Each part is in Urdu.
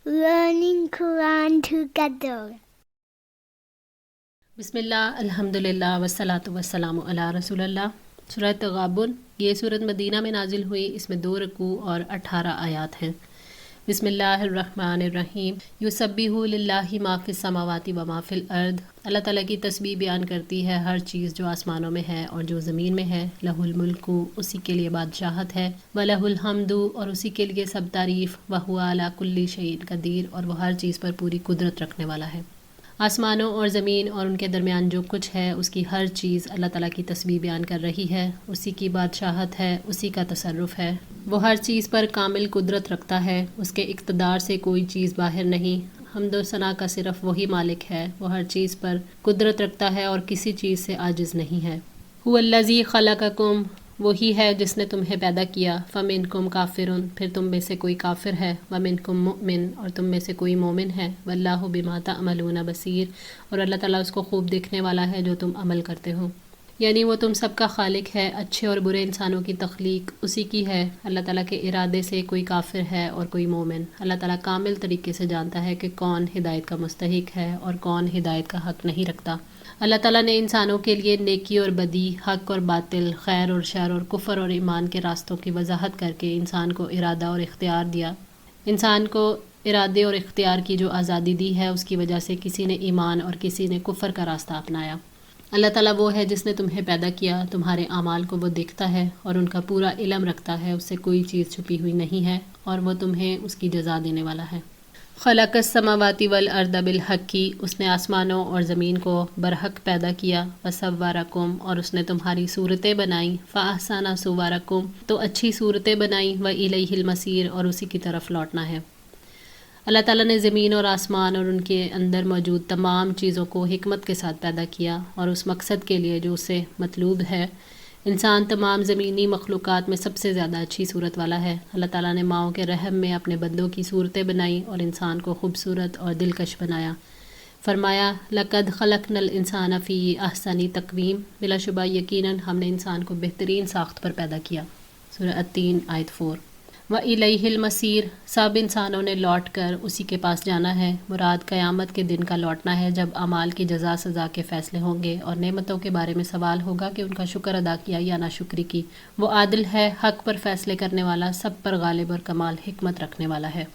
learning Quran together. بسم اللہ الحمدللہ والصلاۃ والسلام علی رسول اللہ۔ سورۃ تغابن، یہ سورت مدینہ میں نازل ہوئی۔ اس میں 2 رکوع اور 18 آیات ہیں۔ بسم اللہ الرحمن الرحیم۔ یسبح للہ ما فی السماوات و ما فی الارض۔ اللہ تعالیٰ کی تسبیح بیان کرتی ہے ہر چیز جو آسمانوں میں ہے اور جو زمین میں ہے۔ لہ الملک، اسی کے لیے بادشاہت ہے۔ ولہ الحمد، اور اسی کے لیے سب تعریف۔ وہو علی کل شیء قدیر، اور وہ ہر چیز پر پوری قدرت رکھنے والا ہے۔ آسمانوں اور زمین اور ان کے درمیان جو کچھ ہے، اس کی ہر چیز اللہ تعالیٰ کی تسبیح بیان کر رہی ہے۔ اسی کی بادشاہت ہے، اسی کا تصرف ہے۔ وہ ہر چیز پر کامل قدرت رکھتا ہے، اس کے اقتدار سے کوئی چیز باہر نہیں۔ حمد و ثنا کا صرف وہی مالک ہے۔ وہ ہر چیز پر قدرت رکھتا ہے اور کسی چیز سے عاجز نہیں ہے۔ هو الذی خلقکم، وہی ہے جس نے تمہیں پیدا کیا۔ فمنکم کافرون، پھر تم میں سے کوئی کافر ہے۔ ومنکم مؤمن، اور تم میں سے کوئی مومن ہے۔ واللہ بما تعملون بصیر، اور اللہ تعالیٰ اس کو خوب دیکھنے والا ہے جو تم عمل کرتے ہو۔ یعنی وہ تم سب کا خالق ہے۔ اچھے اور برے انسانوں کی تخلیق اسی کی ہے۔ اللہ تعالیٰ کے ارادے سے کوئی کافر ہے اور کوئی مومن۔ اللہ تعالیٰ کامل طریقے سے جانتا ہے کہ کون ہدایت کا مستحق ہے اور کون ہدایت کا حق نہیں رکھتا۔ اللہ تعالیٰ نے انسانوں کے لیے نیکی اور بدی، حق اور باطل، خیر اور شر اور کفر اور ایمان کے راستوں کی وضاحت کر کے انسان کو ارادہ اور اختیار دیا۔ انسان کو ارادے اور اختیار کی جو آزادی دی ہے، اس کی وجہ سے کسی نے ایمان اور کسی نے کفر کا راستہ اپنایا۔ اللہ تعالیٰ وہ ہے جس نے تمہیں پیدا کیا، تمہارے اعمال کو وہ دیکھتا ہے اور ان کا پورا علم رکھتا ہے، اس سے کوئی چیز چھپی ہوئی نہیں ہے، اور وہ تمہیں اس کی جزا دینے والا ہے۔ خلق السماوات والارض بالحق، اس نے آسمانوں اور زمین کو برحق پیدا کیا۔ وصورکم، اور اس نے تمہاری صورتیں بنائیں۔ فاحسن صورکم، تو اچھی صورتیں بنائیں۔ والیہ المصیر، اور اسی کی طرف لوٹنا ہے۔ اللہ تعالیٰ نے زمین اور آسمان اور ان کے اندر موجود تمام چیزوں کو حکمت کے ساتھ پیدا کیا، اور اس مقصد کے لیے جو اسے مطلوب ہے۔ انسان تمام زمینی مخلوقات میں سب سے زیادہ اچھی صورت والا ہے۔ اللہ تعالیٰ نے ماؤں کے رحم میں اپنے بندوں کی صورتیں بنائیں اور انسان کو خوبصورت اور دلکش بنایا۔ فرمایا لَقَدْ خَلَقْنَا الْإِنسَانَ فِي أَحْسَنِ تَقْوِيمٍ، بلا شبہ یقیناً ہم نے انسان کو بہترین ساخت پر پیدا کیا۔ سورہ التین آیت 4۔ وَإِلَيْهِ الْمَصِيرُ، سب انسانوں نے لوٹ کر اسی کے پاس جانا ہے۔ مراد قیامت کے دن کا لوٹنا ہے، جب اعمال کی جزا سزا کے فیصلے ہوں گے اور نعمتوں کے بارے میں سوال ہوگا کہ ان کا شکر ادا کیا یا ناشکری کی۔ وہ عادل ہے، حق پر فیصلے کرنے والا، سب پر غالب اور کمال حکمت رکھنے والا ہے۔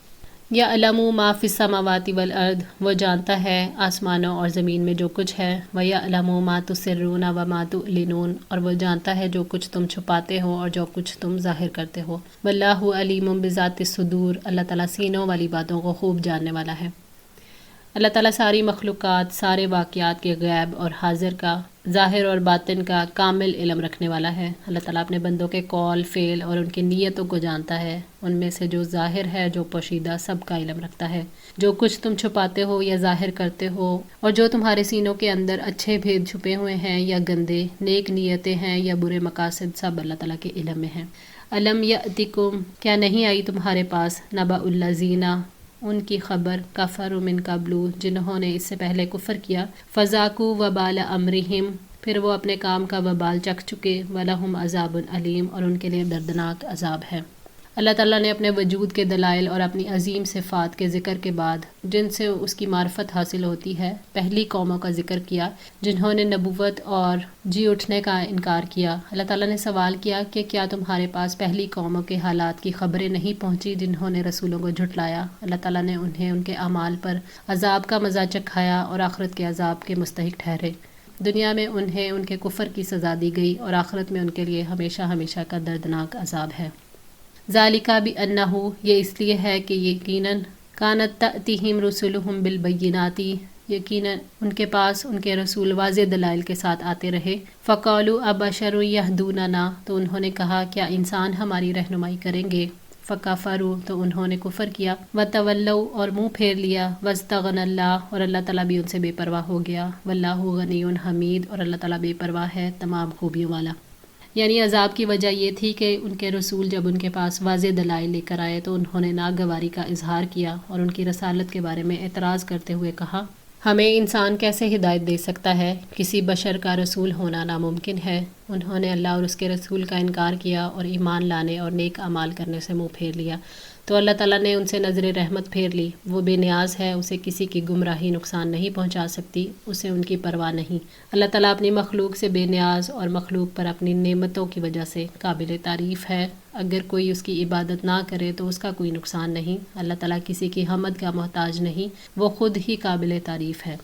یعلم ما فی السماوات والارض، وہ جانتا ہے آسمانوں اور زمین میں جو کچھ ہے۔ ویعلم ما تسرون وما تعلنون، اور وہ جانتا ہے جو کچھ تم چھپاتے ہو اور جو کچھ تم ظاہر کرتے ہو۔ واللہ علیم بذات الصدور، اللہ تعالیٰ سینوں والی باتوں کو خوب جاننے والا ہے۔ اللہ تعالیٰ ساری مخلوقات، سارے واقعات کے غیب اور حاضر کا، ظاہر اور باطن کا کامل علم رکھنے والا ہے۔ اللہ تعالیٰ اپنے بندوں کے قول، فعل اور ان کی نیتوں کو جانتا ہے۔ ان میں سے جو ظاہر ہے، جو پوشیدہ، سب کا علم رکھتا ہے۔ جو کچھ تم چھپاتے ہو یا ظاہر کرتے ہو، اور جو تمہارے سینوں کے اندر اچھے بھید چھپے ہوئے ہیں یا گندے، نیک نیتیں ہیں یا برے مقاصد، سب اللہ تعالیٰ کے علم میں ہیں۔ الم یأتکم، کیا نہیں آئی تمہارے پاس، نبأ الذین، ان کی خبر، کفروا من قبل، جنہوں نے اس سے پہلے کفر کیا، فذاقوا وبال امرہم، پھر وہ اپنے کام کا وبال چکھ چکے، ولہم عذاب علیم، اور ان کے لیے دردناک عذاب ہے۔ اللہ تعالیٰ نے اپنے وجود کے دلائل اور اپنی عظیم صفات کے ذکر کے بعد، جن سے اس کی معرفت حاصل ہوتی ہے، پہلی قوموں کا ذکر کیا جنہوں نے نبوت اور جی اٹھنے کا انکار کیا۔ اللہ تعالیٰ نے سوال کیا کہ کیا تمہارے پاس پہلی قوموں کے حالات کی خبریں نہیں پہنچی جنہوں نے رسولوں کو جھٹلایا؟ اللہ تعالیٰ نے انہیں ان کے اعمال پر عذاب کا مزہ چکھایا اور آخرت کے عذاب کے مستحق ٹھہرے۔ دنیا میں انہیں ان کے کفر کی سزا دی گئی، اور آخرت میں ان کے لیے ہمیشہ ہمیشہ کا دردناک عذاب ہے۔ ذالک بأنہ، یہ اس لیے ہے کہ یقیناً کانت تأتیہم رسلہم بالبینات، یقیناً ان کے پاس ان کے رسول واضح دلائل کے ساتھ آتے رہے۔ فقالوا ابشر یہدوننا، تو انہوں نے کہا کیا انسان ہماری رہنمائی کریں گے؟ فکفروا، تو انہوں نے کفر کیا۔ وتولوا، اور منہ پھیر لیا۔ واستغنى اللہ، اور اللہ تعالیٰ بھی ان سے بے پرواہ ہو گیا۔ واللہ غنی حمید، اور اللہ تعالیٰ بے پرواہ ہے، تمام خوبیوں والا۔ یعنی عذاب کی وجہ یہ تھی کہ ان کے رسول جب ان کے پاس واضح دلائل لے کر آئے تو انہوں نے ناگواری کا اظہار کیا اور ان کی رسالت کے بارے میں اعتراض کرتے ہوئے کہا ہمیں انسان کیسے ہدایت دے سکتا ہے، کسی بشر کا رسول ہونا ناممکن ہے۔ انہوں نے اللہ اور اس کے رسول کا انکار کیا اور ایمان لانے اور نیک اعمال کرنے سے منہ پھیر لیا۔ تو اللہ تعالیٰ نے ان سے نظر رحمت پھیر لی. وہ بے نیاز ہے، اسے کسی کی گمراہی نقصان نہیں پہنچا سکتی، اسے ان کی پرواہ نہیں. اللہ تعالیٰ اپنی مخلوق سے بے نیاز اور مخلوق پر اپنی نعمتوں کی وجہ سے قابل تعریف ہے. اگر کوئی اس کی عبادت نہ کرے تو اس کا کوئی نقصان نہیں. اللہ تعالیٰ کسی کی حمد کا محتاج نہیں، وہ خود ہی قابل تعریف ہے.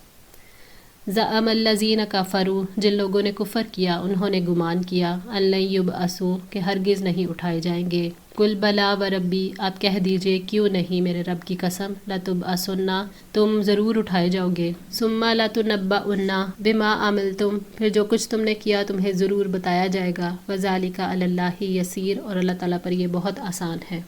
زعم الذین کفروا، جن لوگوں نے کفر کیا انہوں نے گمان کیا، ان لن یبعثوا، کہ ہرگز نہیں اٹھائے جائیں گے. قل بلا وربی، آپ کہہ دیجئے کیوں نہیں میرے رب کی قسم، لتبعثن، تم ضرور اٹھائے جاؤ گے. ثم لتنبؤن بما عملتم، پھر جو کچھ تم نے کیا تمہیں ضرور بتایا جائے گا. وذالک علی اللہ یسیر، اور اللہ تعالیٰ پر یہ بہت آسان ہے.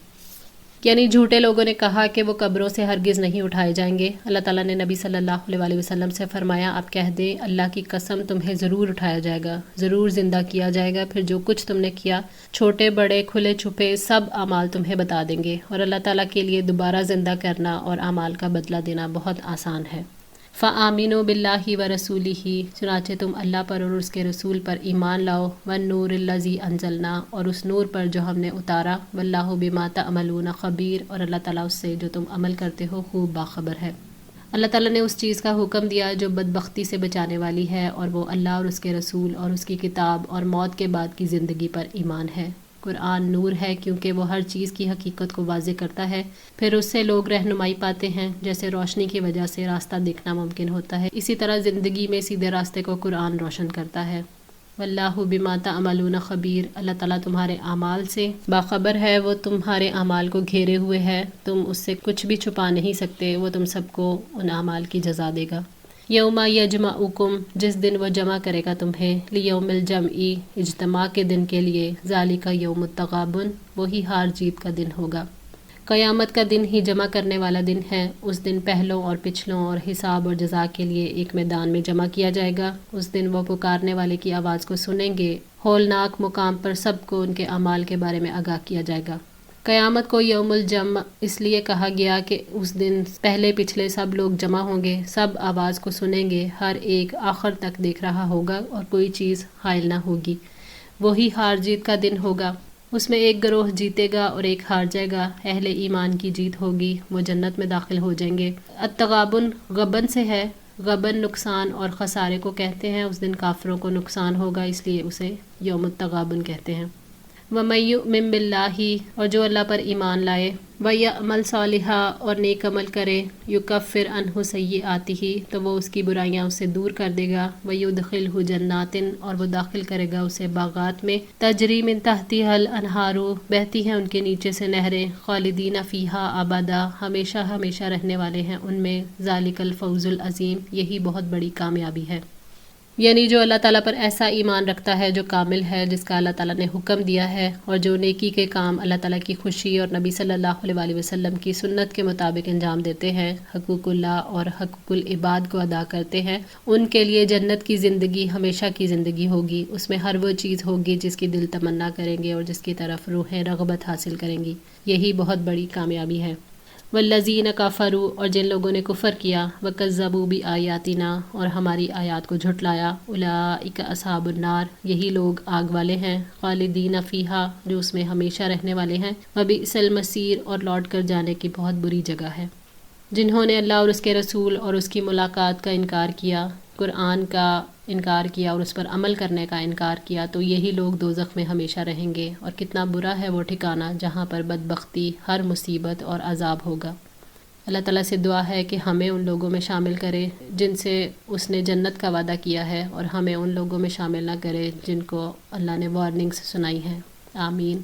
یعنی جھوٹے لوگوں نے کہا کہ وہ قبروں سے ہرگز نہیں اٹھائے جائیں گے. اللہ تعالیٰ نے نبی صلی اللہ علیہ وآلہ وسلم سے فرمایا آپ کہہ دیں اللہ کی قسم تمہیں ضرور اٹھایا جائے گا، ضرور زندہ کیا جائے گا. پھر جو کچھ تم نے کیا چھوٹے بڑے کھلے چھپے سب اعمال تمہیں بتا دیں گے. اور اللہ تعالیٰ کے لیے دوبارہ زندہ کرنا اور اعمال کا بدلہ دینا بہت آسان ہے. فآمنوا باللہ ورسولہ، چنانچہ تم اللہ پر اور اس کے رسول پر ایمان لاؤ. والنور الذی انزلنا، اور اس نور پر جو ہم نے اتارا. واللہ بما تعملون خبیر، اور اللہ تعالیٰ اس سے جو تم عمل کرتے ہو خوب باخبر ہے. اللہ تعالیٰ نے اس چیز کا حکم دیا جو بدبختی سے بچانے والی ہے، اور وہ اللہ اور اس کے رسول اور اس کی کتاب اور موت کے بعد کی زندگی پر ایمان ہے. قرآن نور ہے کیونکہ وہ ہر چیز کی حقیقت کو واضح کرتا ہے. پھر اس سے لوگ رہنمائی پاتے ہیں. جیسے روشنی کی وجہ سے راستہ دیکھنا ممکن ہوتا ہے، اسی طرح زندگی میں سیدھے راستے کو قرآن روشن کرتا ہے. واللہ بما تعملون خبیر، اللہ تعالیٰ تمہارے اعمال سے باخبر ہے. وہ تمہارے اعمال کو گھیرے ہوئے ہے، تم اس سے کچھ بھی چھپا نہیں سکتے. وہ تم سب کو ان اعمال کی جزا دے گا. یوم یجمعکم، جس دن وہ جمع کرے گا تمہیں. لیوم الجمع، اجتماع کے دن کے لیے. ذالک یوم التغابن، وہی ہار جیت کا دن ہوگا. قیامت کا دن ہی جمع کرنے والا دن ہے. اس دن پہلوں اور پچھلوں اور حساب اور جزا کے لیے ایک میدان میں جمع کیا جائے گا. اس دن وہ پکارنے والے کی آواز کو سنیں گے. ہولناک مقام پر سب کو ان کے اعمال کے بارے میں آگاہ کیا جائے گا. قیامت کو یوم الجمع اس لیے کہا گیا کہ اس دن پہلے پچھلے سب لوگ جمع ہوں گے، سب آواز کو سنیں گے، ہر ایک آخر تک دیکھ رہا ہوگا اور کوئی چیز حائل نہ ہوگی. وہی ہار جیت کا دن ہوگا. اس میں ایک گروہ جیتے گا اور ایک ہار جائے گا. اہل ایمان کی جیت ہوگی، وہ جنت میں داخل ہو جائیں گے. التغابن غبن سے ہے. غبن نقصان اور خسارے کو کہتے ہیں. اس دن کافروں کو نقصان ہوگا، اس لیے اسے یوم التغابن کہتے ہیں. وَمَن يُؤْمِن بِاللَّهِ، اور جو اللہ پر ایمان لائے. وَيَعْمَلْ صَالِحًا، اور نیک عمل کرے. يُكَفِّرْ عَنْهُ سَيِّئَاتِهِ، تو وہ اس کی برائیاں اس سے دور کر دے گا. وَيُدْخِلْهُ جَنَّاتٍ، اور وہ داخل کرے گا اسے باغات میں. تجری من تحتها الانہار، بہتی ہیں ان کے نیچے سے نہریں. خالدین فیہا ابدا، ہمیشہ ہمیشہ رہنے والے ہیں ان میں. ذالک الفوز العظیم، یہی بہت بڑی کامیابی ہے. یعنی جو اللہ تعالیٰ پر ایسا ایمان رکھتا ہے جو کامل ہے، جس کا اللہ تعالیٰ نے حکم دیا ہے، اور جو نیکی کے کام اللہ تعالیٰ کی خوشی اور نبی صلی اللہ علیہ وآلہ وسلم کی سنت کے مطابق انجام دیتے ہیں، حقوق اللہ اور حقوق العباد کو ادا کرتے ہیں، ان کے لیے جنت کی زندگی ہمیشہ کی زندگی ہوگی. اس میں ہر وہ چیز ہوگی جس کی دل تمنا کریں گے اور جس کی طرف روحیں رغبت حاصل کریں گی. یہی بہت بڑی کامیابی ہے. والذین کفروا، اور جن لوگوں نے کفر کیا. وکذبوا بآیاتنا، اور ہماری آیات کو جھٹلایا. اولئک اصحاب النار، یہی لوگ آگ والے ہیں. خالدین فیہا، جو اس میں ہمیشہ رہنے والے ہیں. وبئس المصیر، اور لوٹ کر جانے کی بہت بری جگہ ہے. جنہوں نے اللہ اور اس کے رسول اور اس کی ملاقات کا انکار کیا، قرآن کا انکار کیا اور اس پر عمل کرنے کا انکار کیا، تو یہی لوگ دوزخ میں ہمیشہ رہیں گے. اور کتنا برا ہے وہ ٹھکانہ جہاں پر بدبختی، ہر مصیبت اور عذاب ہوگا. اللہ تعالیٰ سے دعا ہے کہ ہمیں ان لوگوں میں شامل کرے جن سے اس نے جنت کا وعدہ کیا ہے، اور ہمیں ان لوگوں میں شامل نہ کرے جن کو اللہ نے وارننگز سنائی ہیں. آمین.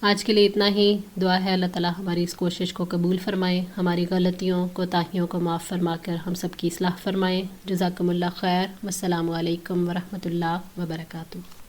آج کے لیے اتنا ہی. دعا ہے اللہ تعالیٰ ہماری اس کوشش کو قبول فرمائے، ہماری غلطیوں کوتاہیوں کو معاف فرما کر ہم سب کی اصلاح فرمائے. جزاکم اللہ خیر. والسلام علیکم ورحمۃ اللہ وبرکاتہ.